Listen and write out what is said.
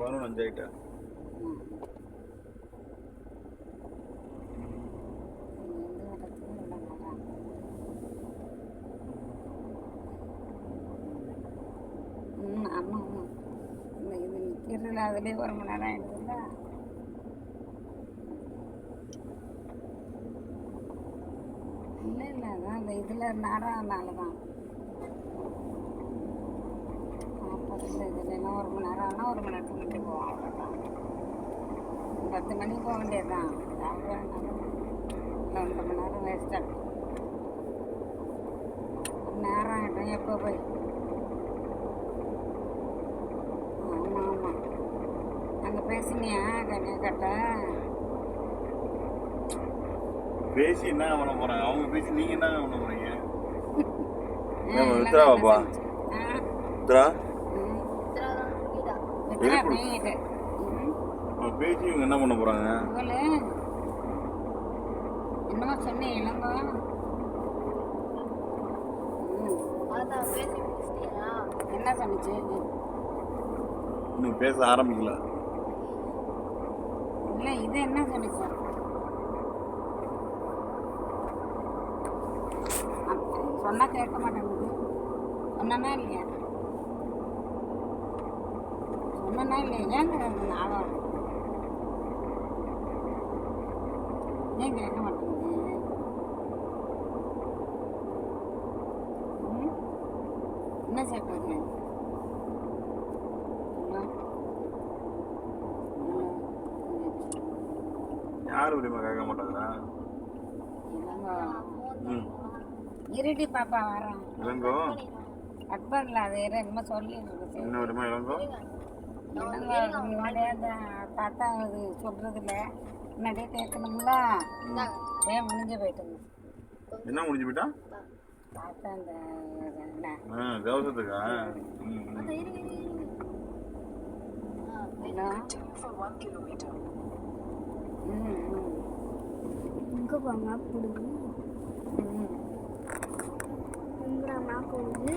11:05 ஆயிட்டா. ஆமாம் ஆமாம். இந்த இது நிற்கிறதுல அதுலேயே 1 மணி நேரம் ஆகிடுதுல்ல. இல்லை இல்லை அதான் அந்த இதில் நேரம்னால தான் ஆப்போசிட்டில் இதுலாம் 1 மணி நேரம் ஆனால் 1 மணி நேரத்துக்கு முன்னாடி போவோம். அவ்வளோதான். 10 மணிக்கு போக வேண்டியது தான். இல்லை 2 மணி நேரம் வேஸ்ட்டாக நேரம் ஆகிட்டோம். எப்போ போய் ஆமாம் ஆமாம் அங்கே பேசினியா கன்னியாக்கட்ட பேசி என்ன பண்ண போறாங்க அவங்க? பேசி நீங்க என்ன பண்ண போறீங்க? வித்ராவாப்பா வித்ரா பேசி இவங்க என்ன பண்ண போறாங்க? என்னமா சொன்னேன் இளங்கோ? என்ன சொன்னிச்சு? இன்னும் பேச ஆரம்பிக்கல. இல்லை இது என்ன சொன்னிச்சு? சொன்னா கேட்க மாட்டேங்குது. சொன்னா இல்லையா? சொன்னா இல்லையா? ஏங்க நாளும் ஏன் கேட்க மாட்டேங்குது? என்ன சேர்ப்பது? யாரு உரிமை கேட்க மாட்டாங்களா? இருடி பாப்பா வரேன். இளங்கோ கட் பண்ணல. அது என்னமோ சொல்லி என்ன உரிமை இளங்கோ? முன்னாடியே அந்த தாத்தா அது சொல்றது இல்லை. முன்னாடியே கேட்கணும்ல. ஏன் முடிஞ்சு போயிட்டுங்க. என்ன முடிஞ்சு போயிட்டா? தாத்தா அந்த தேவசத்துக்கா? இங்கே போங்க பிடிக்கும். போகுது